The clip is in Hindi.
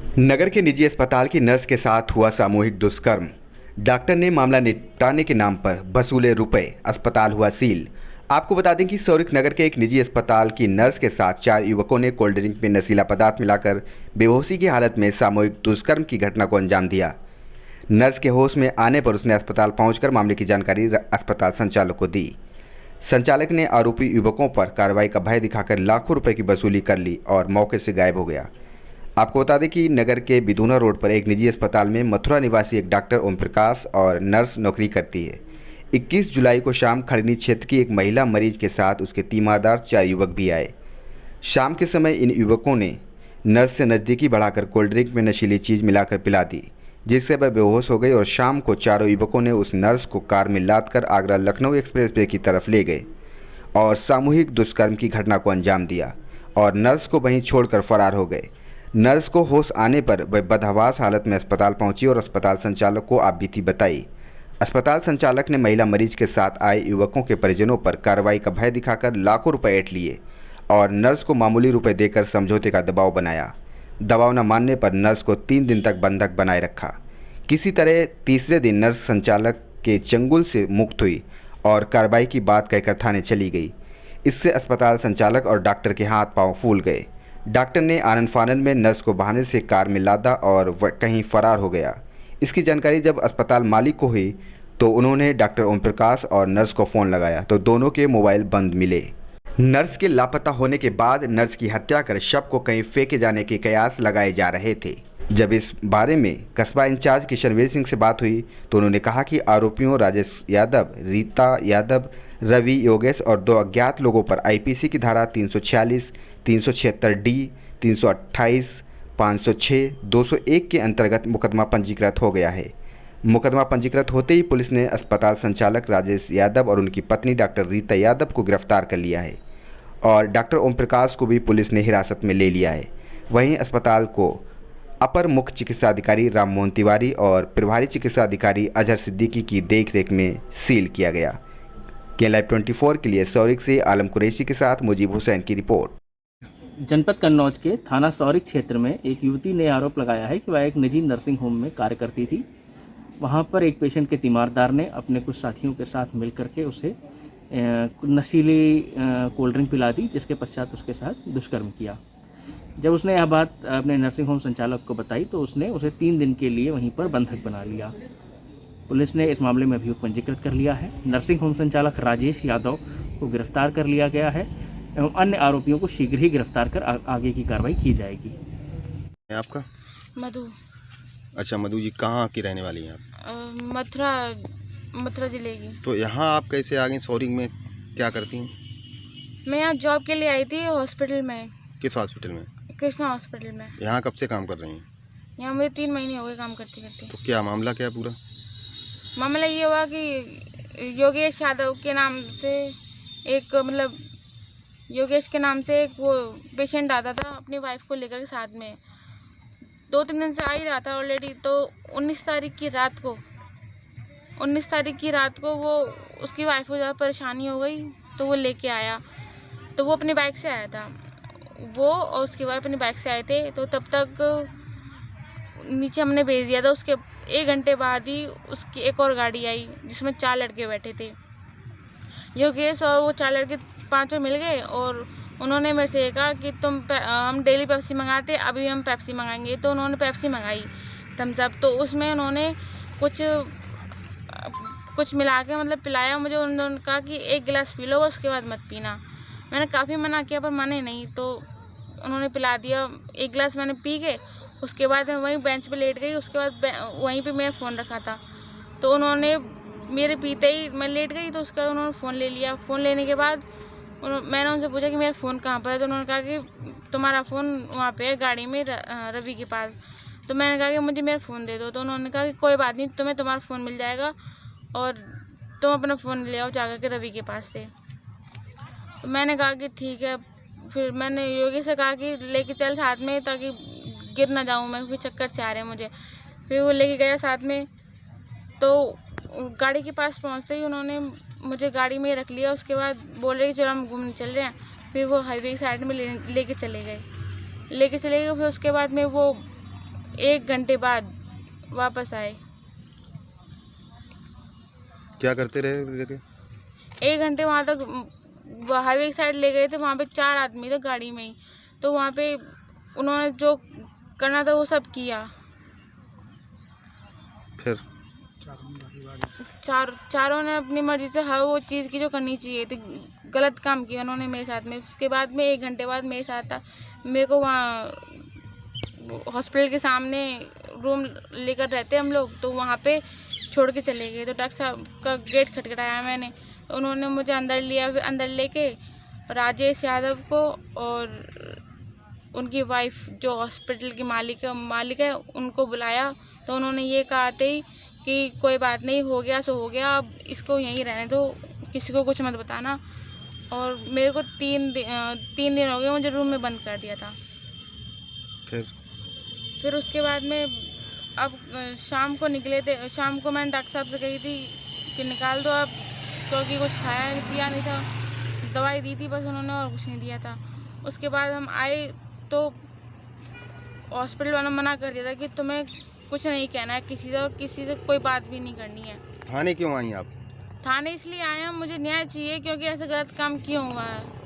नगर के निजी अस्पताल की नर्स के साथ हुआ सामूहिक दुष्कर्म। डॉक्टर ने मामला निपटाने के नाम पर वसूले रुपए, अस्पताल हुआ सील। आपको बता दें कि सौरिक नगर के एक निजी अस्पताल की नर्स के साथ 4 युवकों ने कोल्ड ड्रिंक में नशीला पदार्थ मिलाकर बेहोशी की हालत में सामूहिक दुष्कर्म की घटना को अंजाम दिया। नर्स के होश में आने पर उसने अस्पताल पहुंचकर मामले की जानकारी अस्पताल संचालक को दी। संचालक ने आरोपी युवकों पर कार्रवाई का भय दिखाकर लाखों रुपए की वसूली कर ली और मौके से गायब हो गया। आपको बता दें कि नगर के बिदूना रोड पर एक निजी अस्पताल में मथुरा निवासी एक डॉक्टर ओम प्रकाश और नर्स नौकरी करती है। 21 जुलाई को शाम खड़नी क्षेत्र की एक महिला मरीज के साथ उसके तीमारदार 4 युवक भी आए। शाम के समय इन युवकों ने नर्स से नज़दीकी बढ़ाकर कोल्ड ड्रिंक में नशीली चीज़ मिलाकर पिला दी, जिससे वह बेहोश हो गई और शाम को चारों युवकों ने उस नर्स को कार में लाद कर आगरा लखनऊ एक्सप्रेसवे की तरफ ले गए और सामूहिक दुष्कर्म की घटना को अंजाम दिया और नर्स को वहीं छोड़कर फरार हो गए। नर्स को होश आने पर वह बदहवास हालत में अस्पताल पहुंची और अस्पताल संचालक को आपबीती बताई। अस्पताल संचालक ने महिला मरीज के साथ आए युवकों के परिजनों पर कार्रवाई का भय दिखाकर लाखों रुपए ऐंठ लिए और नर्स को मामूली रुपए देकर समझौते का दबाव बनाया। दबाव न मानने पर नर्स को 3 दिन तक बंधक बनाए रखा। किसी तरह तीसरे दिन नर्स संचालक के चंगुल से मुक्त हुई और कार्रवाई की बात कहकर थाने चली गई। इससे अस्पताल संचालक और डॉक्टर के हाथ पांव फूल गए। डॉक्टर ने आनन फानन में नर्स को बहाने से कार में लादा और वह कहीं फरार हो गया। इसकी जानकारी जब अस्पताल मालिक को हुई तो उन्होंने डॉक्टर ओम प्रकाश और नर्स को फ़ोन लगाया तो दोनों के मोबाइल बंद मिले। नर्स के लापता होने के बाद नर्स की हत्या कर शव को कहीं फेंके जाने के कयास लगाए जा रहे थे। जब इस बारे में कस्बा इंचार्ज किशनवीर सिंह से बात हुई तो उन्होंने कहा कि आरोपियों राजेश यादव, रीता यादव, रवि योगेश और 2 अज्ञात लोगों पर आईपीसी की धारा 346, 376 डी, 328, 506, 201 के अंतर्गत मुकदमा पंजीकृत हो गया है। मुकदमा पंजीकृत होते ही पुलिस ने अस्पताल संचालक राजेश यादव और उनकी पत्नी डॉक्टर रीता यादव को गिरफ्तार कर लिया है और डॉक्टर ओम प्रकाश को भी पुलिस ने हिरासत में ले लिया है। वहीं अस्पताल को अपर मुख्य चिकित्सा अधिकारी राम मोहन तिवारी और प्रभारी चिकित्सा अधिकारी अजहर सिद्दीकी की देखरेख में सील किया गया। के-लाइव 24 के लिए सौरिक से आलम कुरैशी के साथ मुजीब हुसैन की रिपोर्ट। जनपद कन्नौज के थाना सौरिक क्षेत्र में एक युवती ने आरोप लगाया है कि वह एक निजी नर्सिंग होम में कार्य करती थी। वहां पर एक पेशेंट के तीमारदार ने अपने कुछ साथियों के साथ मिलकर के उसे नशीली कोल्ड ड्रिंक पिला दी, जिसके पश्चात उसके साथ दुष्कर्म किया। जब उसने यह बात अपने नर्सिंग होम संचालक को बताई तो उसने उसे 3 दिन के लिए वहीं पर बंधक बना लिया। पुलिस ने इस मामले में अभियोग पंजीकृत कर लिया है। नर्सिंग होम संचालक राजेश यादव को गिरफ्तार कर लिया गया है एवं अन्य आरोपियों को शीघ्र ही गिरफ्तार कर आगे की कार्रवाई की जाएगी। आपका? मधु। अच्छा, मधु जी कहाँ की रहने वाली हैं आप? मथुरा जिले की। तो यहाँ आप कैसे आ गई? सौरिक में क्या करती हैं? मैं यहाँ जॉब के लिए आई थी हॉस्पिटल में। किस हॉस्पिटल में? कृष्णा हॉस्पिटल में। यहाँ कब से काम कर रही हैं? यहाँ मुझे 3 महीने हो गए काम करते करते। तो क्या मामला क्या पूरा? मामला ये हुआ कि योगेश यादव के नाम से एक योगेश के नाम से एक वो पेशेंट आता था अपनी वाइफ को लेकर के साथ में। 2-3 दिन से आ ही रहा था ऑलरेडी। तो 19 तारीख की रात को वो उसकी वाइफ को ज़्यादा परेशानी हो गई तो वो लेके आया। तो वो अपनी बाइक से आया था, वो और उसकी वाइफ अपनी बाइक से आए थे। तो तब तक नीचे हमने भेज दिया था। उसके 1 घंटे बाद ही उसकी एक और गाड़ी आई जिसमें 4 लड़के बैठे थे। योगेश और वो 4 लड़के 5 मिल गए और उन्होंने मेरे से कहा कि हम डेली पेप्सी मंगाते, अभी हम पेप्सी मंगाएंगे। तो उन्होंने पेप्सी मंगाई थम्स अप। तो उसमें उन्होंने कुछ मिला के पिलाया मुझे। उन्होंने कहा कि 1 गिलास पी लो, उसके बाद मत पीना। मैंने काफ़ी मना किया पर माने नहीं, तो उन्होंने पिला दिया। 1 गिलास मैंने पी के उसके बाद मैं वहीं बेंच पे लेट गई। उसके बाद वहीं पे मैं फ़ोन रखा था तो उन्होंने मेरे पीते ही मैं लेट गई तो उसके बाद उन्होंने फ़ोन ले लिया। फ़ोन लेने के बाद मैंने उनसे पूछा कि मेरा फ़ोन कहाँ पर है। तो उन्होंने कहा कि तुम्हारा फ़ोन वहाँ पे है गाड़ी में रवि के पास। तो मैंने कहा कि मुझे मेरा फ़ोन दे दो। तो उन्होंने कहा कि कोई बात नहीं, तुम्हें तुम्हारा फ़ोन मिल जाएगा और तुम अपना फ़ोन ले आओ जाकर के रवि के पास से। तो मैंने कहा कि ठीक है। फिर मैंने योगी से कहा कि लेके चल साथ में ताकि गिर ना जाऊँ मैं, क्योंकि चक्कर से आ रहे हैं मुझे। फिर वो लेके गया साथ में। तो गाड़ी के पास पहुँचते ही उन्होंने मुझे गाड़ी में रख लिया। उसके बाद बोल रहे कि चलो हम घूमने चल रहे हैं। फिर वो हाईवे की साइड में लेके चले गए। फिर उसके बाद में वो 1 घंटे बाद वापस आए। क्या करते रहे लेके? 1 घंटे वहाँ तक हाईवे की साइड ले गए थे, वहाँ पे 4 आदमी थे गाड़ी में ही, तो वहाँ पे उन्होंने जो करना था वो सब किया। फिर चारों ने अपनी मर्जी से हर वो चीज़ की जो करनी चाहिए थी, गलत काम किया उन्होंने मेरे साथ में। उसके बाद में 1 घंटे बाद मेरे साथ था, मेरे को वहाँ हॉस्पिटल के सामने रूम लेकर रहते हम लोग, तो वहाँ पे छोड़ के चले गए। तो डॉक्टर साहब का गेट खटखटाया मैंने, तो उन्होंने मुझे अंदर लिया। फिर अंदर लेके राजेश यादव को और उनकी वाइफ जो हॉस्पिटल की मालिक है उनको बुलाया। तो उन्होंने ये कहा थे कि कोई बात नहीं, हो गया सो हो गया, अब इसको यहीं रहने दो, किसी को कुछ मत बताना। और मेरे को 3 दिन हो गए, मुझे रूम में बंद कर दिया था। फिर उसके बाद में अब शाम को निकले थे। शाम को मैंने डॉक्टर साहब से कही थी कि निकाल दो अब, क्योंकि कुछ खाया पिया नहीं था, दवाई दी थी बस उन्होंने, और कुछ नहीं दिया था। उसके बाद हम आए तो हॉस्पिटल वालों ने मना कर दिया था कि तुम्हें कुछ नहीं कहना है किसी से, और किसी से कोई बात भी नहीं करनी है। थाने क्यों आई आप? थाने इसलिए आए हैं, मुझे न्याय चाहिए, क्योंकि ऐसा गलत काम क्यों हुआ है।